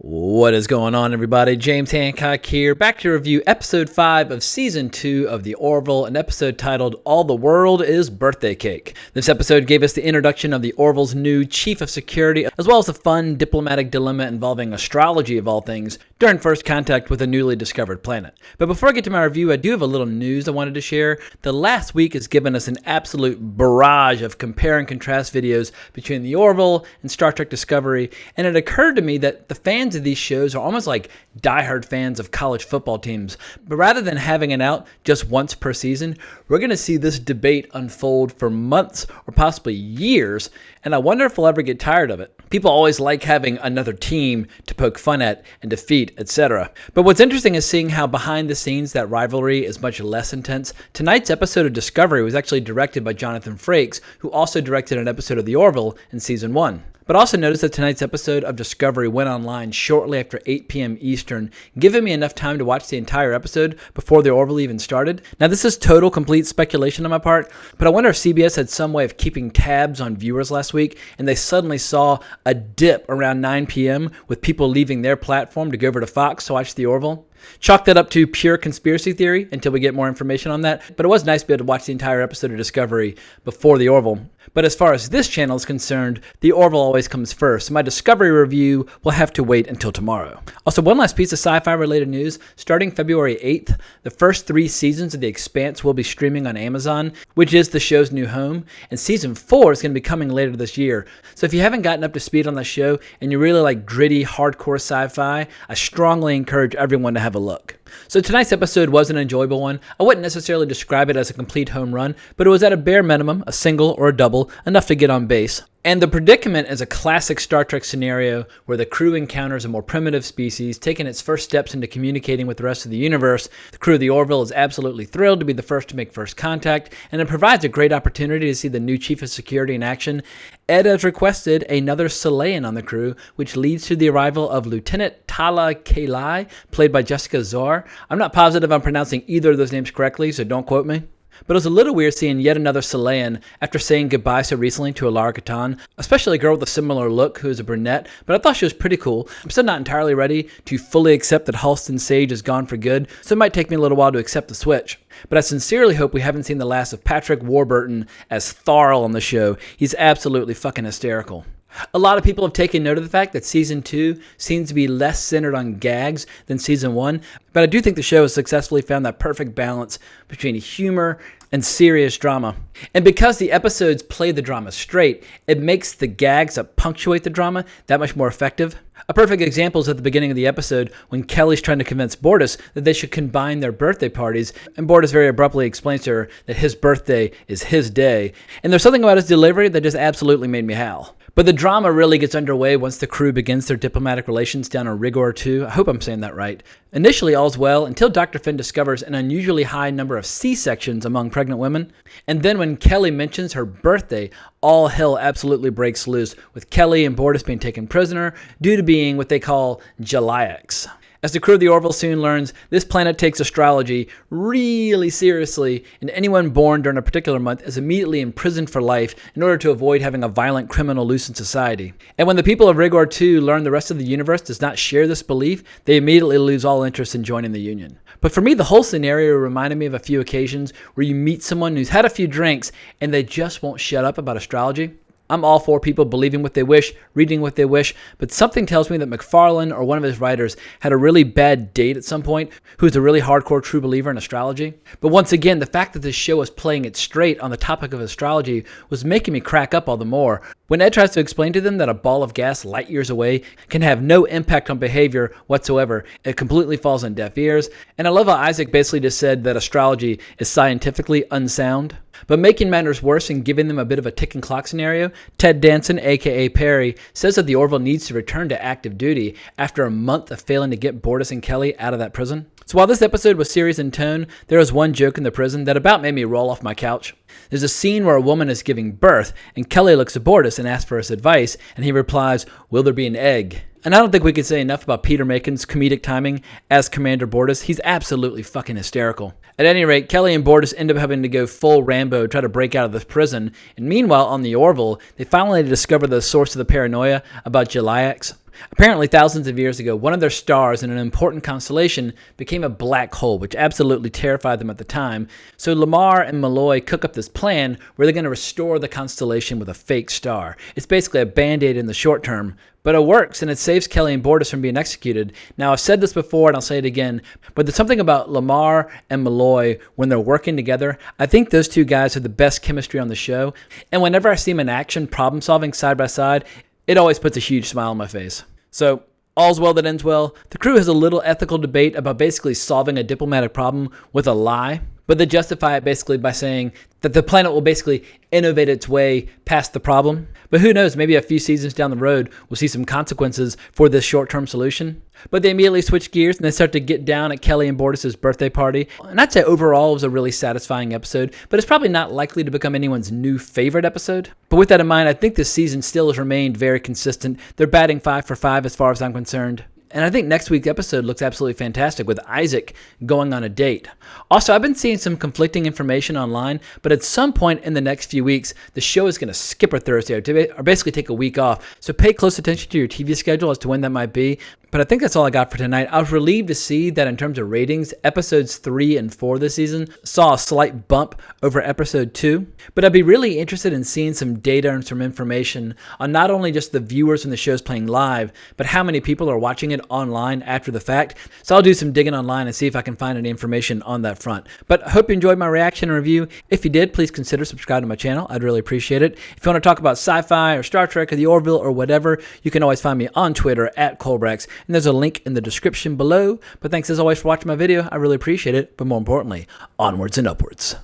What is going on, everybody? James Hancock here, back to review episode 5 of season 2 of the Orville, an episode titled All the World is Birthday Cake. This episode gave us the introduction of the Orville's new chief of security, as well as a fun diplomatic dilemma involving astrology of all things during first contact with a newly discovered planet. But before I get to my review, I do have a little news I wanted to share. The last week has given us an absolute barrage of compare and contrast videos between the Orville and Star Trek Discovery, and it occurred to me that the fans of these shows are almost like diehard fans of college football teams. But rather than having it out just once per season, we're going to see this debate unfold for months or possibly years, and I wonder if we'll ever get tired of it. People always like having another team to poke fun at and defeat, etc. But what's interesting is seeing how behind the scenes that rivalry is much less intense. Tonight's episode of Discovery was actually directed by Jonathan Frakes, who also directed an episode of The Orville in season 1. But also notice that tonight's episode of Discovery went online shortly after 8 p.m. Eastern, giving me enough time to watch the entire episode before the Orville even started. Now, this is total, complete speculation on my part, but I wonder if CBS had some way of keeping tabs on viewers last week, and they suddenly saw a dip around 9 p.m. with people leaving their platform to go over to Fox to watch the Orville. Chalk that up to pure conspiracy theory until we get more information on that, but it was nice to be able to watch the entire episode of Discovery before the Orville. But as far as this channel is concerned, the Orville always comes first, so my Discovery review will have to wait until tomorrow. Also, one last piece of sci-fi related news. Starting February 8th, the first 3 seasons of The Expanse will be streaming on Amazon, which is the show's new home, and season 4 is going to be coming later this year. So if you haven't gotten up to speed on the show and you really like gritty, hardcore sci-fi, I strongly encourage everyone to have a look. So tonight's episode was an enjoyable one. I wouldn't necessarily describe it as a complete home run, but it was at a bare minimum, a single or a double, enough to get on base. And the predicament is a classic Star Trek scenario where the crew encounters a more primitive species, taking its first steps into communicating with the rest of the universe. The crew of the Orville is absolutely thrilled to be the first to make first contact, and it provides a great opportunity to see the new Chief of Security in action. Ed has requested another Selayan on the crew, which leads to the arrival of Lieutenant Tala Kalai, played by Jessica Zar. I'm not positive I'm pronouncing either of those names correctly, so don't quote me. But it was a little weird seeing yet another Selayan after saying goodbye so recently to Alara Katan, especially a girl with a similar look who is a brunette, but I thought she was pretty cool. I'm still not entirely ready to fully accept that Halston Sage is gone for good, so it might take me a little while to accept the switch. But I sincerely hope we haven't seen the last of Patrick Warburton as Tharl on the show. He's absolutely fucking hysterical. A lot of people have taken note of the fact that Season 2 seems to be less centered on gags than Season 1, but I do think the show has successfully found that perfect balance between humor and serious drama. And because the episodes play the drama straight, it makes the gags that punctuate the drama that much more effective. A perfect example is at the beginning of the episode when Kelly's trying to convince Bortus that they should combine their birthday parties, and Bortus very abruptly explains to her that his birthday is his day, and there's something about his delivery that just absolutely made me howl. But the drama really gets underway once the crew begins their diplomatic relations down on Rigor 2. I hope I'm saying that right. Initially, all's well until Dr. Finn discovers an unusually high number of C-sections among pregnant women. And then when Kelly mentions her birthday, all hell absolutely breaks loose, with Kelly and Bortus being taken prisoner due to being what they call Jalaics. As the crew of the Orville soon learns, this planet takes astrology really seriously, and anyone born during a particular month is immediately imprisoned for life in order to avoid having a violent criminal loose in society. And when the people of Rigor 2 learn the rest of the universe does not share this belief, they immediately lose all interest in joining the Union. But for me, the whole scenario reminded me of a few occasions where you meet someone who's had a few drinks and they just won't shut up about astrology. I'm all for people believing what they wish, reading what they wish, but something tells me that MacFarlane or one of his writers had a really bad date at some point who's a really hardcore true believer in astrology. But once again, the fact that this show was playing it straight on the topic of astrology was making me crack up all the more. When Ed tries to explain to them that a ball of gas light years away can have no impact on behavior whatsoever, it completely falls on deaf ears. And I love how Isaac basically just said that astrology is scientifically unsound. But making matters worse and giving them a bit of a ticking clock scenario, Ted Danson, aka Perry, says that the Orville needs to return to active duty after a month of failing to get Bortus and Kelly out of that prison. So while this episode was serious in tone, there was one joke in the prison that about made me roll off my couch. There's a scene where a woman is giving birth, and Kelly looks at Bortus and asks for his advice, and he replies, "Will there be an egg?" And I don't think we could say enough about Peter Macon's comedic timing as Commander Bortus. He's absolutely fucking hysterical. At any rate, Kelly and Bortus end up having to go full Rambo, try to break out of the prison, and meanwhile on the Orville, they finally discover the source of the paranoia about Jalaics. Apparently, thousands of years ago, one of their stars in an important constellation became a black hole, which absolutely terrified them at the time. So Lamar and Malloy cook up this plan where they're going to restore the constellation with a fake star. It's basically a band-aid in the short term, but it works, and it saves Kelly and Bortus from being executed. Now, I've said this before, and I'll say it again, but there's something about Lamar and Malloy when they're working together. I think those two guys have the best chemistry on the show, and whenever I see them in action, problem-solving side by side, it always puts a huge smile on my face. So, all's well that ends well. The crew has a little ethical debate about basically solving a diplomatic problem with a lie, but they justify it basically by saying that the planet will basically innovate its way past the problem. But who knows, maybe a few seasons down the road, we'll see some consequences for this short-term solution. But they immediately switch gears and they start to get down at Kelly and Bortus' birthday party. And I'd say overall it was a really satisfying episode, but it's probably not likely to become anyone's new favorite episode. But with that in mind, I think this season still has remained very consistent. They're batting 5 for 5 as far as I'm concerned. And I think next week's episode looks absolutely fantastic with Isaac going on a date. Also, I've been seeing some conflicting information online, but at some point in the next few weeks, the show is going to skip a Thursday or basically take a week off. So pay close attention to your TV schedule as to when that might be. But I think that's all I got for tonight. I was relieved to see that in terms of ratings, episodes 3 and 4 this season saw a slight bump over episode 2. But I'd be really interested in seeing some data and some information on not only just the viewers when the show's playing live, but how many people are watching it online after the fact. So I'll do some digging online and see if I can find any information on that front. But I hope you enjoyed my reaction and review. If you did, please consider subscribing to my channel. I'd really appreciate it. If you want to talk about sci-fi or Star Trek or the Orville or whatever, you can always find me on Twitter at Colbrax. And there's a link in the description below. But thanks as always for watching my video. I really appreciate it. But more importantly, onwards and upwards.